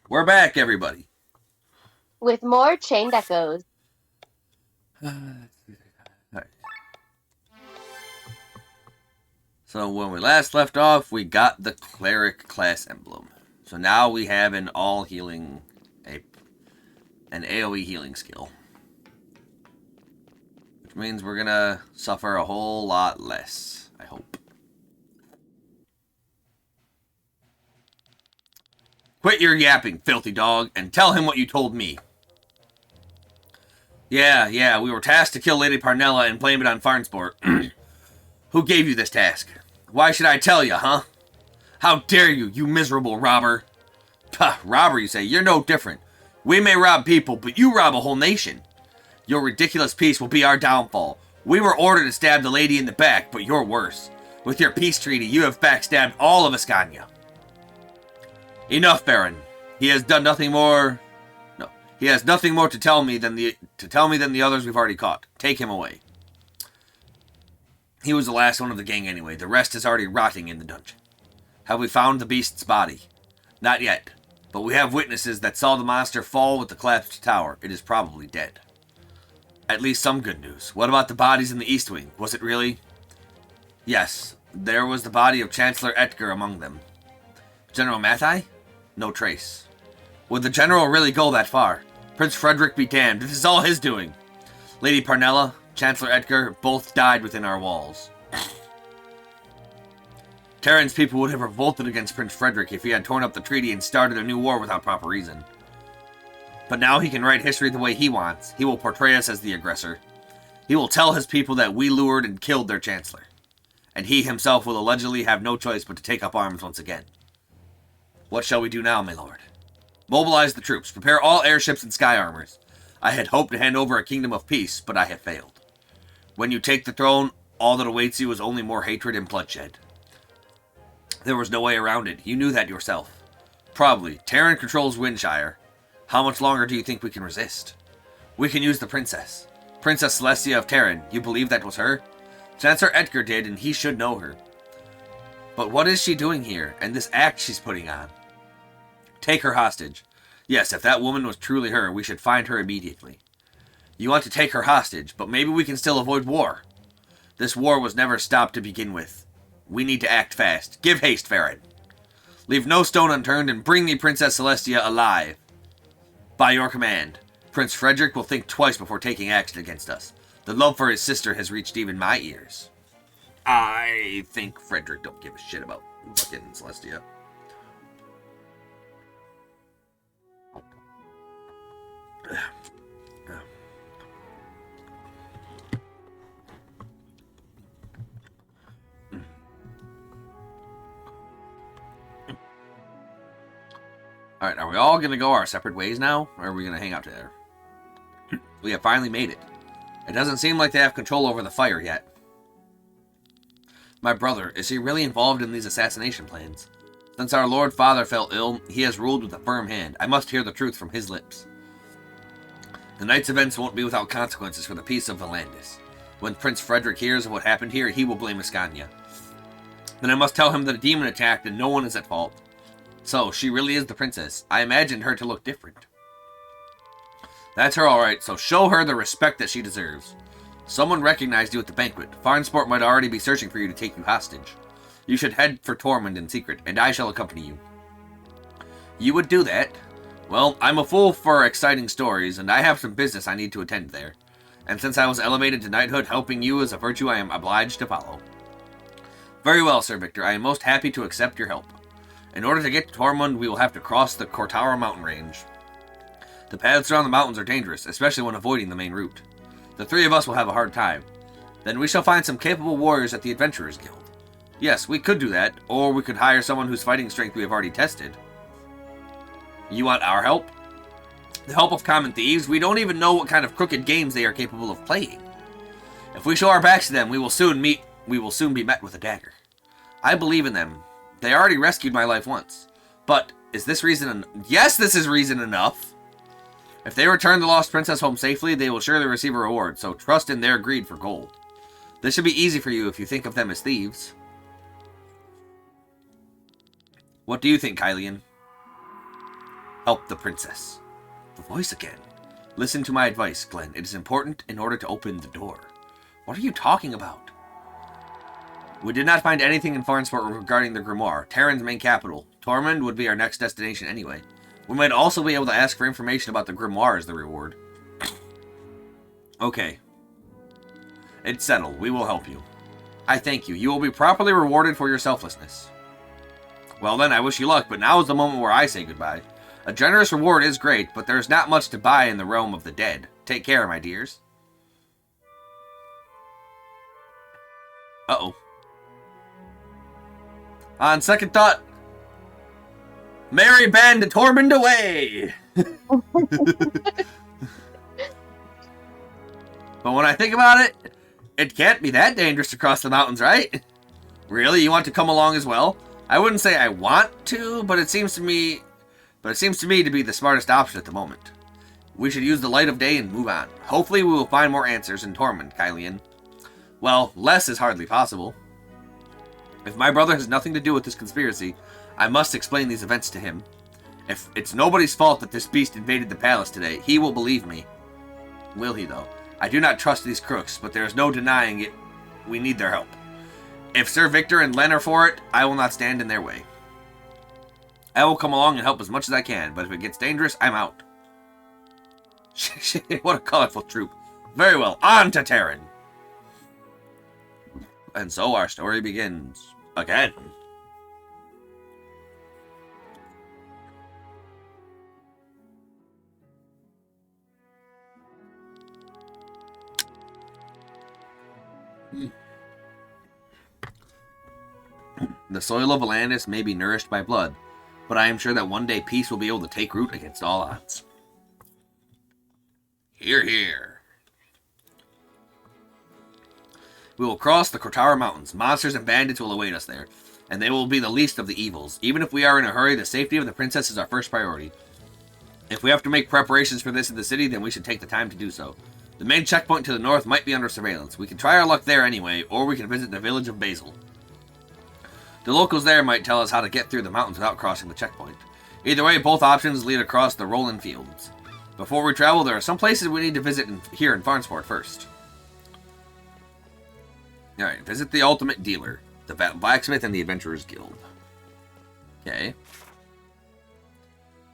We're back, everybody. with more chained echoes. Alright. So when we last left off, we got the cleric class emblem. So now we have an all healing, an AoE healing skill, which means we're gonna suffer a whole lot less. I hope. Quit your yapping, filthy dog, and tell him what you told me. Yeah, we were tasked to kill Lady Parnella and blame it on Farnsport. Who gave you this task? Why should I tell you, huh? How dare you, you miserable robber? Pah, robber, you say? You're no different. We may rob people, but you rob a whole nation. Your ridiculous peace will be our downfall. We were ordered to stab the lady in the back, but you're worse. With your peace treaty, you have backstabbed all of Ascania. Enough, Baron. He has done nothing more. No, he has nothing more to tell me than the others we've already caught. Take him away. He was the last one of the gang anyway. The rest is already rotting in the dungeon. Have we found the beast's body? Not yet, but we have witnesses that saw the monster fall with the collapsed tower. It is probably dead. At least some good news. What about the bodies in the East Wing? Was it really? Yes, there was the body of Chancellor Edgar among them. General Mathai? No trace. Would the general really go that far? Prince Frederick be damned. This is all his doing. Lady Parnella, Chancellor Edgar, both died within our walls. Terran's people would have revolted against Prince Frederick if he had torn up the treaty and started a new war without proper reason. But now he can write history the way he wants. He will portray us as the aggressor. He will tell his people that we lured and killed their chancellor. And he himself will allegedly have no choice but to take up arms once again. What shall we do now, my lord? Mobilize the troops. Prepare all airships and sky armors. I had hoped to hand over a kingdom of peace, but I have failed. When you take the throne, all that awaits you is only more hatred and bloodshed. There was no way around it. You knew that yourself. Probably. Terran controls Windshire. How much longer do you think we can resist? We can use the princess. Princess Celestia of Terran. You believe that was her? Chancellor Edgar did, and he should know her. But what is she doing here, and this act she's putting on? Take her hostage. Yes, if that woman was truly her, we should find her immediately. You want to take her hostage, but maybe we can still avoid war. This war was never stopped to begin with. We need to act fast. Give haste, Farron. Leave no stone unturned and bring me Princess Celestia alive. By your command. Prince Frederick will think twice before taking action against us. The love for his sister has reached even my ears. I think Frederick don't give a shit about fucking Celestia. Alright, are we all going to go our separate ways now? Or are we going to hang out together? We have finally made it. It doesn't seem like they have control over the fire yet. My brother, is he really involved in these assassination plans? Since our Lord Father fell ill, he has ruled with a firm hand. I must hear the truth from his lips. The night's events won't be without consequences for the peace of Valandis. When Prince Frederick hears of what happened here, he will blame Ascania. Then I must tell him that a demon attacked and no one is at fault. So, she really is the princess. I imagined her to look different. That's her alright, so show her the respect that she deserves. Someone recognized you at the banquet. Farnsport might already be searching for you to take you hostage. You should head for Tormund in secret, and I shall accompany you. You would do that? Well, I'm a fool for exciting stories, and I have some business I need to attend there. And since I was elevated to knighthood, helping you is a virtue I am obliged to follow. Very well, Sir Victor. I am most happy to accept your help. In order to get to Tormund, we will have to cross the Kortara mountain range. The paths around the mountains are dangerous, especially when avoiding the main route. The three of us will have a hard time. Then we shall find some capable warriors at the Adventurers Guild. Yes, we could do that, or we could hire someone whose fighting strength we have already tested. You want our help? The help of common thieves? We don't even know what kind of crooked games they are capable of playing. If we show our backs to them, we will soon be met with a dagger. I believe in them. They already rescued my life once. But, is this reason yes, this is reason enough! If they return the lost princess home safely, they will surely receive a reward, so trust in their greed for gold. This should be easy for you if you think of them as thieves. What do you think, Kylian? help the princess. The voice again. Listen to my advice, Glenn. It is important in order to open the door. What are you talking about? We did not find anything in Farnsport regarding the Grimoire, Terran's main capital. Tormund would be our next destination anyway. We might also be able to ask for information about the Grimoire as the reward. Okay. It's settled. We will help you. I thank you. You will be properly rewarded for your selflessness. Well then, I wish you luck, but now is the moment where I say goodbye. A generous reward is great, but there's not much to buy in the realm of the dead. Take care, my dears. Uh-oh. On second thought, merry band to Tormund away! But when I think about it, it can't be that dangerous to cross the mountains, right? Really? You want to come along as well? I wouldn't say I want to, but it seems to me to be the smartest option at the moment. We should use the light of day and move on. Hopefully we will find more answers in Tormund, Kylian. Well, less is hardly possible. If my brother has nothing to do with this conspiracy, I must explain these events to him. If it's nobody's fault that this beast invaded the palace today, he will believe me. Will he, though? I do not trust these crooks, but there is no denying it. We need their help. If Sir Victor and Len are for it, I will not stand in their way. I will come along and help as much as I can, but if it gets dangerous, I'm out. What a colorful troop. Very well, on to Terran. And so our story begins again. The soil of Atlantis may be nourished by blood, but I am sure that one day peace will be able to take root against all odds. Hear, hear. We will cross the Kotara Mountains. Monsters and bandits will await us there, and they will be the least of the evils. Even if we are in a hurry, the safety of the princess is our first priority. If we have to make preparations for this in the city, then we should take the time to do so. The main checkpoint to the north might be under surveillance. We can try our luck there anyway, or we can visit the village of Basil. The locals there might tell us how to get through the mountains without crossing the checkpoint. Either way, both options lead across the rolling fields. Before we travel, there are some places we need to visit here in Farnsport first. Alright, visit the Ultimate Dealer, the Blacksmith, and the Adventurers Guild. Okay.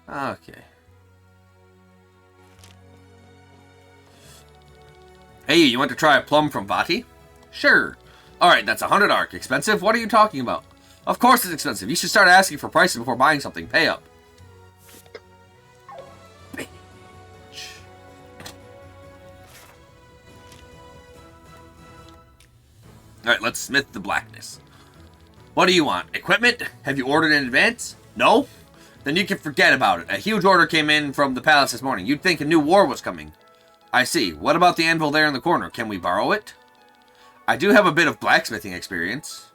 Okay. Hey, you want to try a plum from Vati? Sure. Alright, that's 100 arc. Expensive? What are you talking about? Of course it's expensive. You should start asking for prices before buying something. Pay up. Alright, let's smith the blackness. What do you want? Equipment? Have you ordered in advance? No? Then you can forget about it. A huge order came in from the palace this morning. You'd think a new war was coming. I see. What about the anvil there in the corner? Can we borrow it? I do have a bit of blacksmithing experience.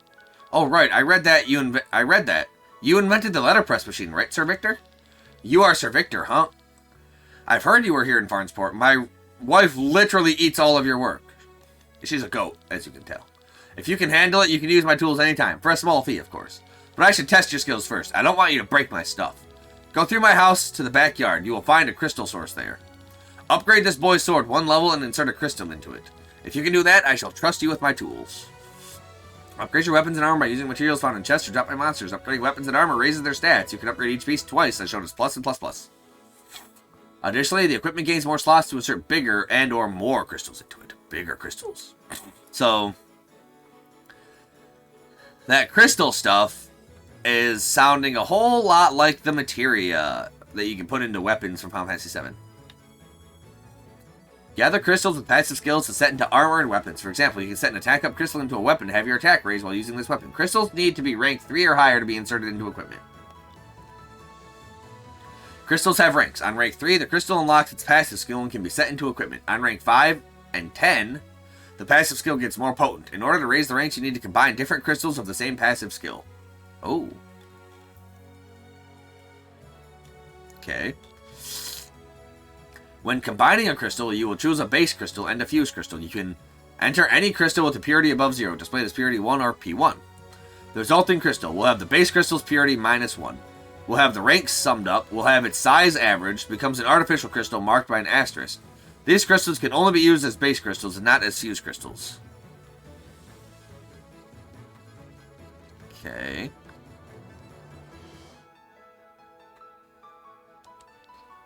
Oh, right. I read that. You invented the letterpress machine, right, Sir Victor? You are Sir Victor, huh? I've heard you were here in Farnsport. My wife literally eats all of your work. She's a goat, as you can tell. If you can handle it, you can use my tools anytime. For a small fee, of course. But I should test your skills first. I don't want you to break my stuff. Go through my house to the backyard. You will find a crystal source there. Upgrade this boy's sword 1 level and insert a crystal into it. If you can do that, I shall trust you with my tools. Upgrade your weapons and armor by using materials found in chests or dropped by monsters. Upgrading weapons and armor raises their stats. You can upgrade each piece twice, as shown as plus and plus plus. Additionally, the equipment gains more slots to insert bigger and or more crystals into it. Bigger crystals. So, that crystal stuff is sounding a whole lot like the materia that you can put into weapons from Final Fantasy VII. Gather crystals with passive skills to set into armor and weapons. For example, you can set an attack up crystal into a weapon to have your attack raised while using this weapon. Crystals need to be ranked 3 or higher to be inserted into equipment. Crystals have ranks. On rank 3, the crystal unlocks its passive skill and can be set into equipment. On rank 5 and 10, the passive skill gets more potent. In order to raise the ranks, you need to combine different crystals of the same passive skill. Oh. Okay. When combining a crystal, you will choose a base crystal and a fuse crystal. You can enter any crystal with a purity above 0, displayed as purity 1 or P1. The resulting crystal will have the base crystal's purity -1. We'll have the ranks summed up. We'll have its size averaged. Becomes an artificial crystal marked by an asterisk. These crystals can only be used as base crystals and not as fuse crystals. Okay.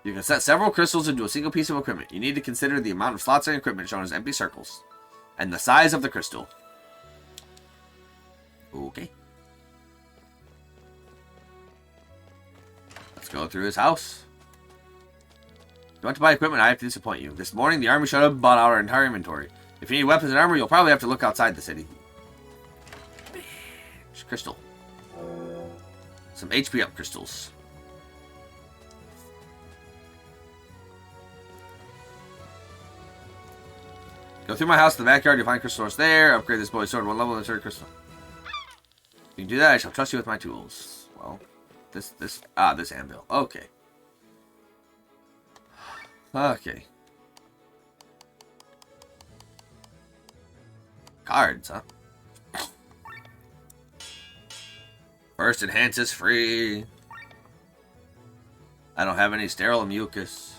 You can set several crystals into a single piece of equipment. You need to consider the amount of slots in equipment shown as empty circles, and the size of the crystal. Okay. Let's go through his house. You want to buy equipment? I have to disappoint you. This morning, the army showed up and bought out our entire inventory. If you need weapons and armor, you'll probably have to look outside the city. Crystal. Some HP up crystals. Go through my house to the backyard, you'll find crystal source there. Upgrade this boy's sword one level and insert crystal. You can do that, I shall trust you with my tools. Well, this anvil. Okay. Okay. Cards, huh? First enhance is free. I don't have any sterile mucus.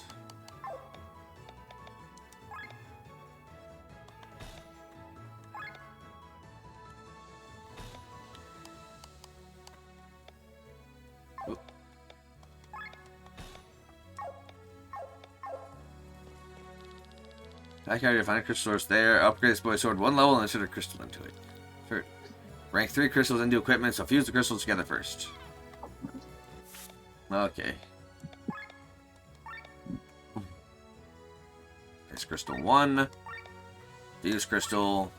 Backyard, you find a crystal source there. Upgrade this boy's sword one level and insert a crystal into it. Sure. Rank 3 crystals into equipment, so fuse the crystals together first. Okay. There's crystal 1. Fuse crystal.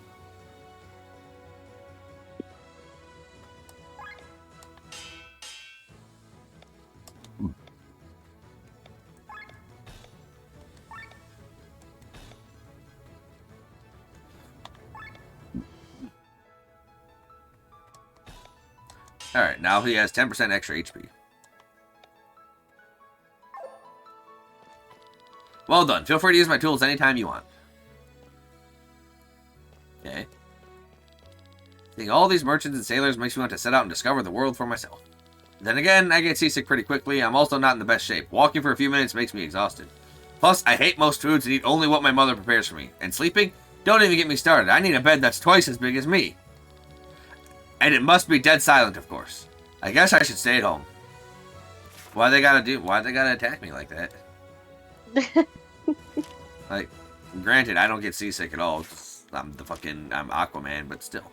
Alright, now he has 10% extra HP. Well done. Feel free to use my tools anytime you want. Okay. Seeing all these merchants and sailors makes me want to set out and discover the world for myself. Then again, I get seasick pretty quickly. I'm also not in the best shape. Walking for a few minutes makes me exhausted. Plus, I hate most foods and eat only what my mother prepares for me. And sleeping? Don't even get me started. I need a bed that's twice as big as me. And it must be dead silent, of course. I guess I should stay at home. Why they gotta attack me like that? Like, granted, I don't get seasick at all. I'm Aquaman, but still.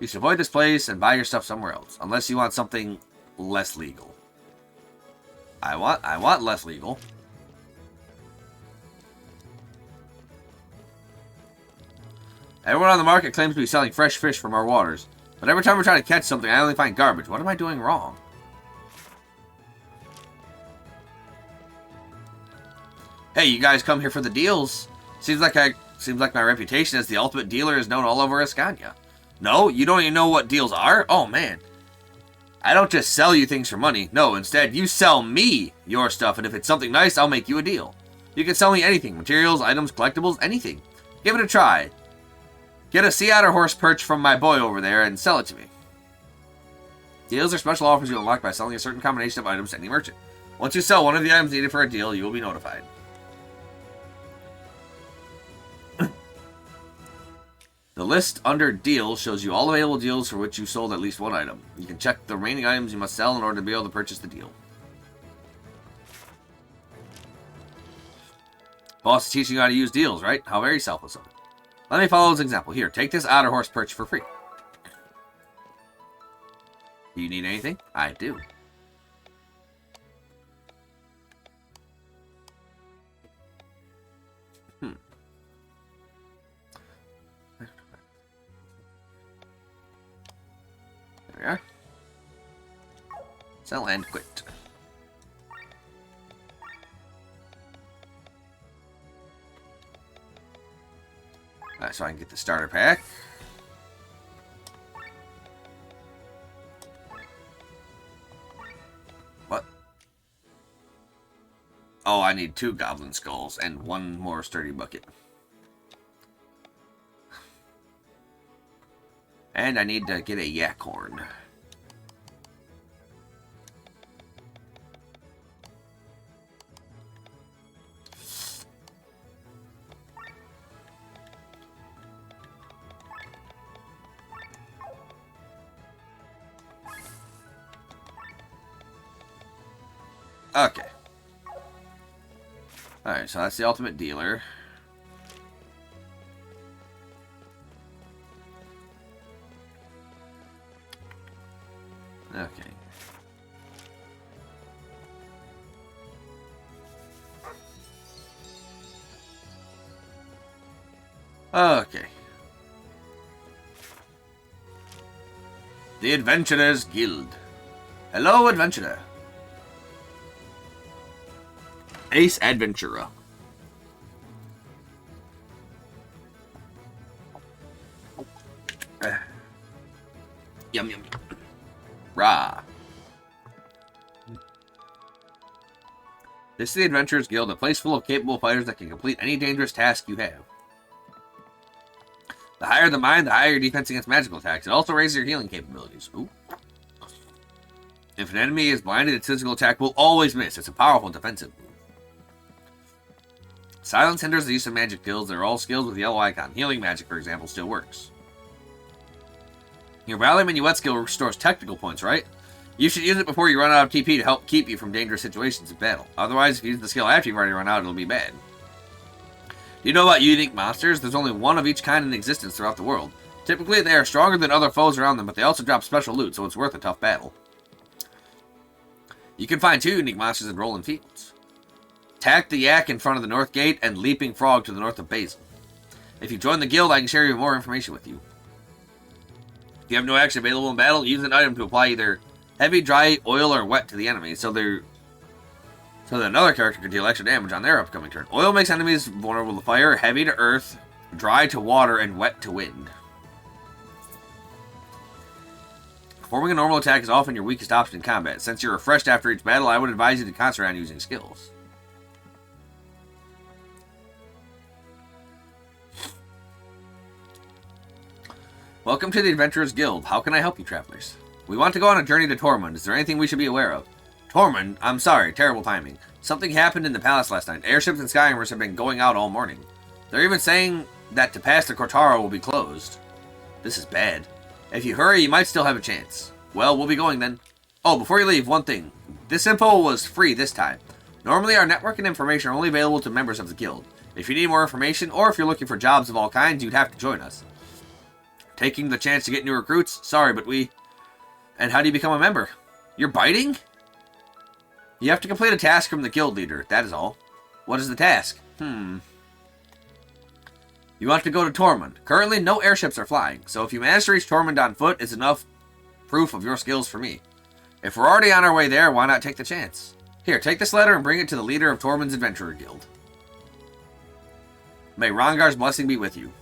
You should avoid this place and buy your stuff somewhere else. Unless you want something less legal. I want less legal. Everyone on the market claims to be selling fresh fish from our waters. But every time we try to catch something, I only find garbage. What am I doing wrong? Hey, you guys come here for the deals. Seems like my reputation as the ultimate dealer is known all over Ascania. No, you don't even know what deals are? Oh, man. I don't just sell you things for money. No, instead, you sell me your stuff, and if it's something nice, I'll make you a deal. You can sell me anything. Materials, items, collectibles, anything. Give it a try. Get a sea otter horse perch from my boy over there and sell it to me. Deals are special offers you unlock by selling a certain combination of items to any merchant. Once you sell one of the items needed for a deal, you will be notified. The list under deals shows you all available deals for which you sold at least one item. You can check the remaining items you must sell in order to be able to purchase the deal. Boss is teaching you how to use deals, right? How very selfless of it. Let me follow his example. Here, take this otter horse perch for free. Do you need anything? I do. There we are. Sell and quit. Alright, so I can get the starter pack. What? Oh, I need 2 goblin skulls and 1 more sturdy bucket. And I need to get a yak horn. Okay. Alright, so that's the ultimate dealer. Okay. Okay. The Adventurers Guild. Hello, Adventurer. Ace Adventurer. Yum, yum, yum. Rah. This is the Adventurers Guild, a place full of capable fighters that can complete any dangerous task you have. The higher the mind, the higher your defense against magical attacks. It also raises your healing capabilities. Ooh. If an enemy is blinded, its physical attack will always miss. It's a powerful defensive move. Silence hinders the use of magic skills. They're all skills with yellow icon. Healing magic, for example, still works. Your Valley Minuet skill restores technical points, right? You should use it before you run out of TP to help keep you from dangerous situations in battle. Otherwise, if you use the skill after you've already run out, it'll be bad. Do you know about unique monsters? There's only one of each kind in existence throughout the world. Typically, they are stronger than other foes around them, but they also drop special loot, so it's worth a tough battle. You can find 2 unique monsters in Rolling Fields. Tack the Yak in front of the North Gate and Leaping Frog to the north of Basil. If you join the guild, I can share more information with you. If you have no action available in battle, use an item to apply either heavy, dry, oil, or wet to the enemy, so that another character can deal extra damage on their upcoming turn. Oil makes enemies vulnerable to fire, heavy to earth, dry to water, and wet to wind. Performing a normal attack is often your weakest option in combat. Since you're refreshed after each battle, I would advise you to concentrate on using skills. Welcome to the Adventurers Guild. How can I help you, travelers? We want to go on a journey to Tormund. Is there anything we should be aware of? Tormund? I'm sorry, terrible timing. Something happened in the palace last night. Airships and Skyhammers have been going out all morning. They're even saying that to pass the Cortara will be closed. This is bad. If you hurry, you might still have a chance. Well, we'll be going then. Oh, before you leave, one thing. This info was free this time. Normally, our network and information are only available to members of the guild. If you need more information, or if you're looking for jobs of all kinds, you'd have to join us. Taking the chance to get new recruits? Sorry, but we... And how do you become a member? You're biting? You have to complete a task from the guild leader, that is all. What is the task? You want to go to Tormund. Currently, no airships are flying, so if you manage to reach Tormund on foot, it's enough proof of your skills for me. If we're already on our way there, why not take the chance? Here, take this letter and bring it to the leader of Tormund's Adventurer Guild. May Rongar's blessing be with you.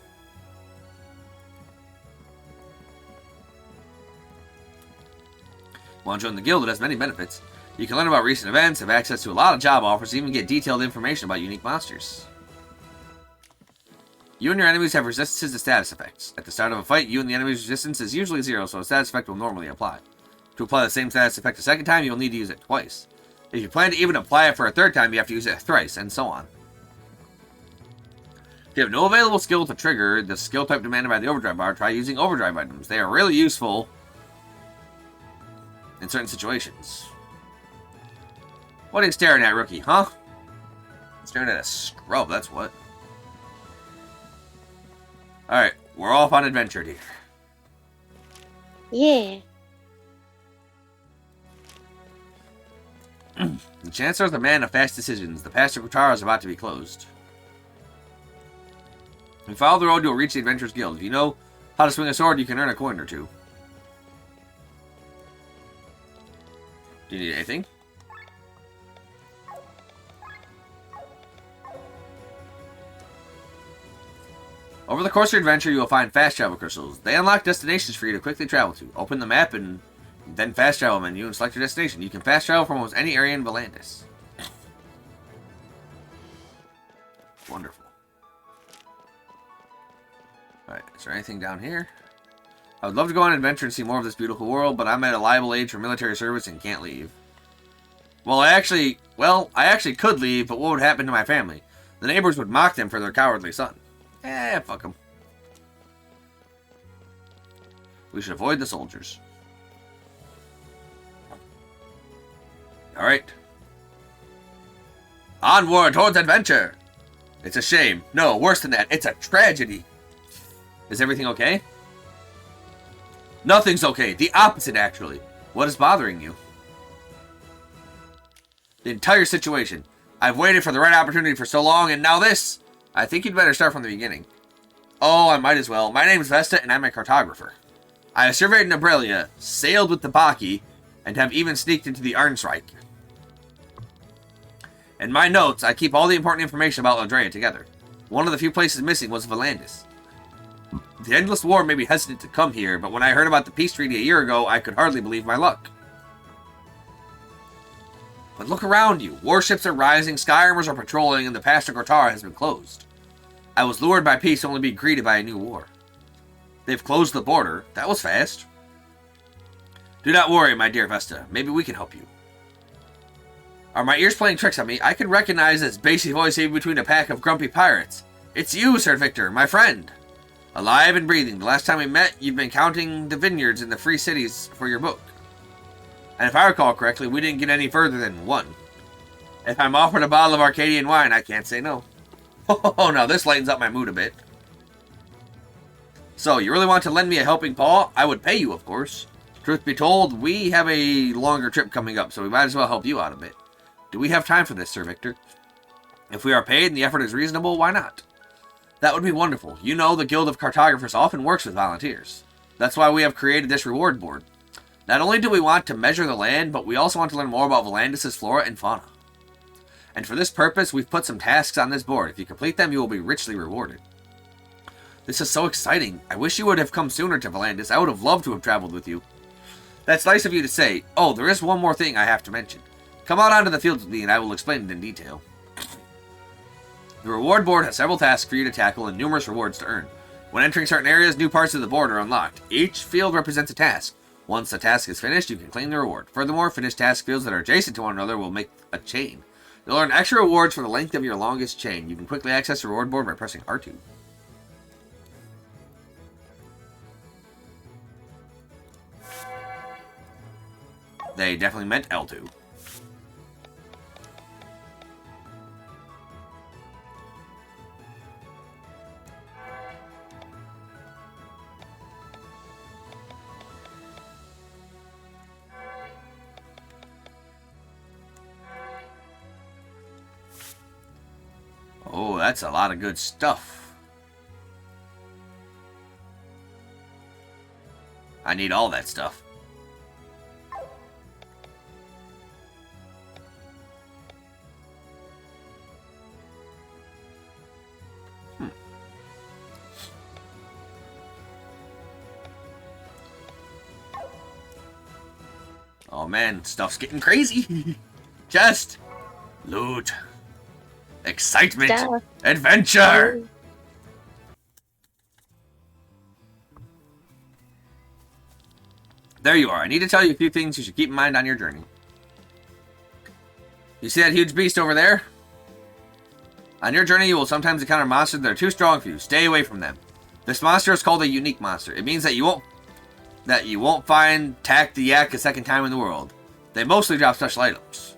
Want to join the guild? It has many benefits. You can learn about recent events, have access to a lot of job offers, and even get detailed information about unique monsters. You and your enemies have resistances to status effects. At the start of a fight, you and the enemy's resistance is usually 0, so a status effect will normally apply. To apply the same status effect a second time, you'll need to use it twice. If you plan to even apply it for a third time, you have to use it thrice, and so on. If you have no available skill to trigger the skill type demanded by the overdrive bar, try using overdrive items. They are really useful in certain situations. What are you staring at, rookie, huh? Staring at a scrub, that's what. Alright, we're off on adventure, dear. Yeah. The Chancellor is a man of fast decisions. The path to Cortara is about to be closed. If you follow the road, you'll reach the Adventurers Guild. If you know how to swing a sword, you can earn a coin or 2. Do you need anything? Over the course of your adventure, you will find fast travel crystals. They unlock destinations for you to quickly travel to. Open the map and then fast travel menu and select your destination. You can fast travel from almost any area in Volantis. Wonderful. Alright, is there anything down here? I would love to go on an adventure and see more of this beautiful world, but I'm at a liable age for military service and can't leave. Well, I actually could leave, but what would happen to my family? The neighbors would mock them for their cowardly son. Eh, fuck them. We should avoid the soldiers. Alright. Onward towards adventure! It's a shame. No, worse than that. It's a tragedy. Is everything okay? Nothing's okay. The opposite, actually. What is bothering you? The entire situation. I've waited for the right opportunity for so long, and now this! I think you'd better start from the beginning. Oh, I might as well. My name is Vesta, and I'm a cartographer. I have surveyed Nabrelia, sailed with the Baki, and have even sneaked into the Arnsreich. In my notes, I keep all the important information about Eldrea together. One of the few places missing was Valandis. The Endless War made me hesitant to come here, but when I heard about the peace treaty a year ago, I could hardly believe my luck. But look around you. Warships are rising, sky armors are patrolling, and the pass to Gortara has been closed. I was lured by peace only to be greeted by a new war. They've closed the border. That was fast. Do not worry, my dear Vesta. Maybe we can help you. Are my ears playing tricks on me? I can recognize this bassy voice even between a pack of grumpy pirates. It's you, Sir Victor, my friend. Alive and breathing. The last time we met, you've been counting the vineyards in the free cities for your book. And if I recall correctly, we didn't get any further than one. If I'm offered a bottle of Arcadian wine, I can't say no. Oh, now this lightens up my mood a bit. So, you really want to lend me a helping paw? I would pay you, of course. Truth be told, we have a longer trip coming up, so we might as well help you out a bit. Do we have time for this, Sir Victor? If we are paid and the effort is reasonable, why not? That would be wonderful. You know, the Guild of Cartographers often works with volunteers. That's why we have created this reward board. Not only do we want to measure the land, but we also want to learn more about Valandis' flora and fauna. And for this purpose, we've put some tasks on this board. If you complete them, you will be richly rewarded. This is so exciting. I wish you would have come sooner to Valandis. I would have loved to have traveled with you. That's nice of you to say. Oh, there is one more thing I have to mention. Come out onto the field with me and I will explain it in detail. The reward board has several tasks for you to tackle and numerous rewards to earn. When entering certain areas, new parts of the board are unlocked. Each field represents a task. Once the task is finished, you can claim the reward. Furthermore, finished task fields that are adjacent to one another will make a chain. You'll earn extra rewards for the length of your longest chain. You can quickly access the reward board by pressing R2. They definitely meant L2. Oh, that's a lot of good stuff. I need all that stuff. Oh man, stuff's getting crazy. Just loot. Excitement. Stuff. Adventure. There you are. I need to tell you a few things you should keep in mind on your journey. You see that huge beast over there? On your journey, you will sometimes encounter monsters that are too strong for you. Stay away from them. This monster is called a unique monster. It means that you won't find Tak the Yak a second time in the world. They mostly drop special items.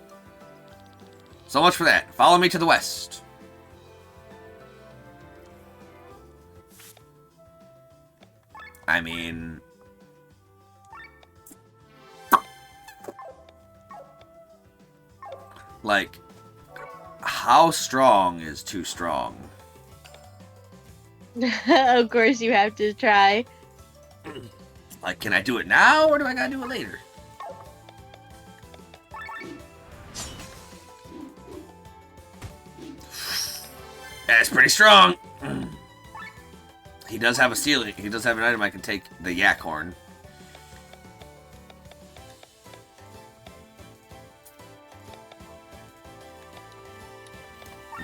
So much for that. Follow me to the west. I mean... like, how strong is too strong? Of course you have to try. Like, can I do it now, or do I gotta do it later? That's pretty strong. He does have a ceiling. He does have an item I can take, the yak horn.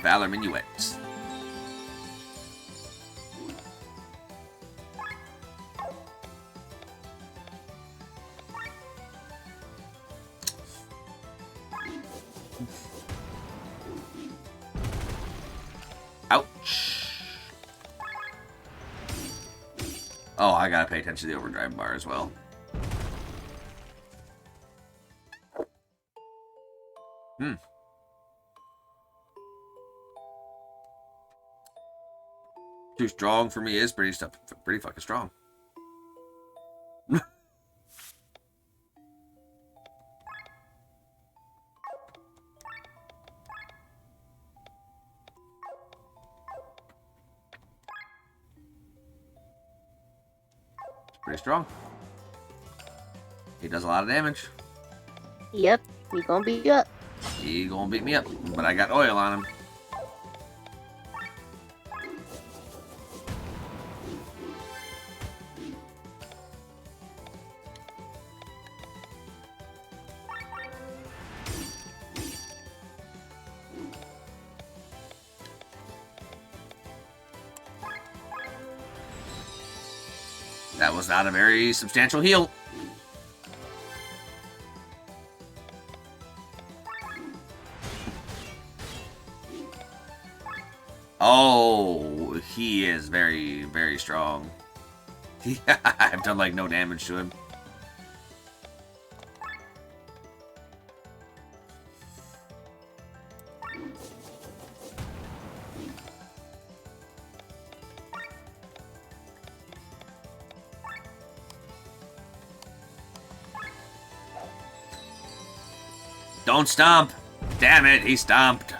Valor Minuet. Ouch. Oh, I gotta pay attention to the overdrive bar as well. Too strong for me is pretty fucking strong. Pretty strong. He does a lot of damage. Yep, he gonna beat you up. He gonna beat me up, but I got oil on him. That was not a very substantial heal. Oh, he is very, very strong. I've done like no damage to him. Don't stomp! Damn it, he stomped.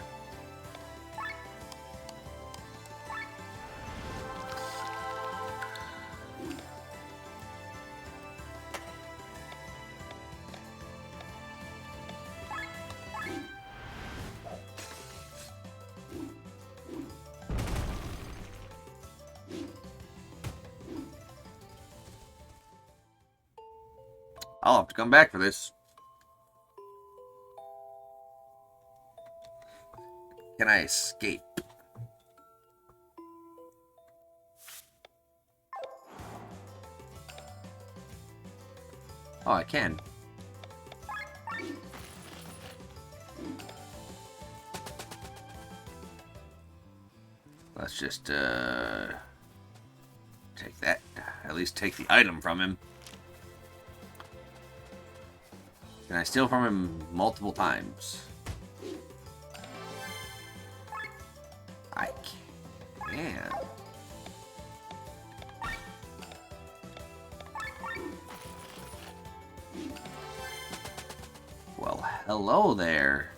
I'll have to come back for this. Can I escape? Oh, I can. Let's just, take that. At least take the item from him. Can I steal from him multiple times? I can. Well, hello there.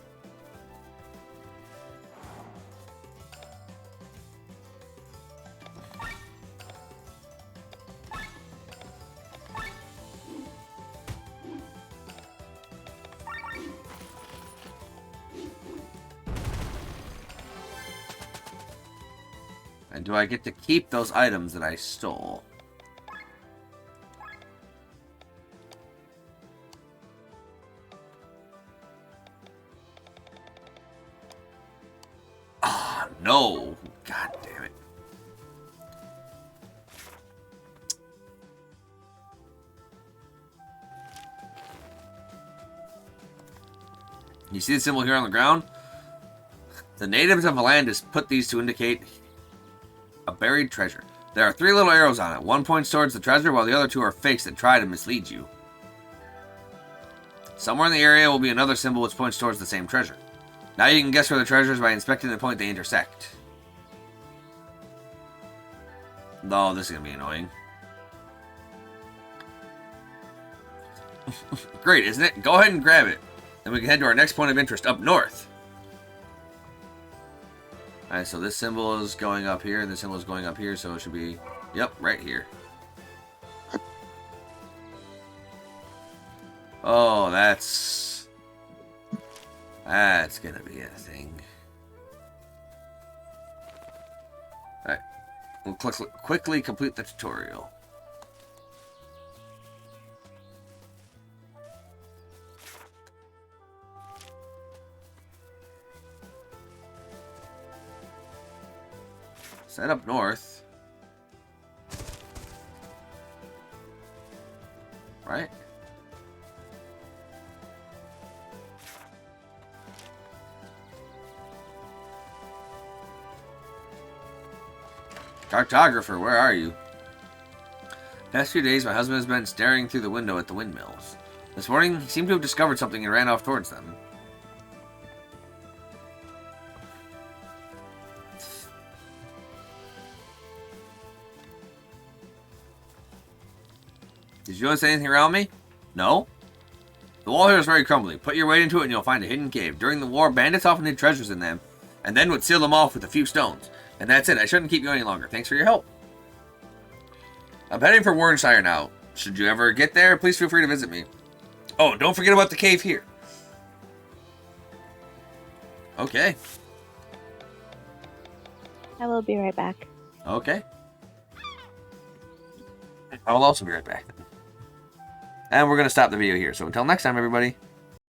And do I get to keep those items that I stole? Ah, no. God damn it. You see the symbol here on the ground? The natives of the land has put these to indicate a buried treasure. There are 3 little arrows on it. One points towards the treasure, while the other 2 are fakes that try to mislead you. Somewhere in the area will be another symbol which points towards the same treasure. Now you can guess where the treasure is by inspecting the point they intersect. No, this is going to be annoying. Great, isn't it? Go ahead and grab it. Then we can head to our next point of interest up north. Alright, so this symbol is going up here, and this symbol is going up here, so it should be, yep, right here. Oh, that's gonna be a thing. Alright, we'll quickly complete the tutorial. Set up north. Right? Cartographer, where are you? Past few days, my husband has been staring through the window at the windmills. This morning, he seemed to have discovered something and ran off towards them. Did you notice anything around me? No? The wall here is very crumbly. Put your weight into it and you'll find a hidden cave. During the war, bandits often hid treasures in them, and then would seal them off with a few stones. And that's it. I shouldn't keep you any longer. Thanks for your help. I'm heading for Warrenshire now. Should you ever get there, please feel free to visit me. Oh, don't forget about the cave here. Okay. I will be right back. Okay. I will also be right back. And we're going to stop the video here. So until next time, everybody.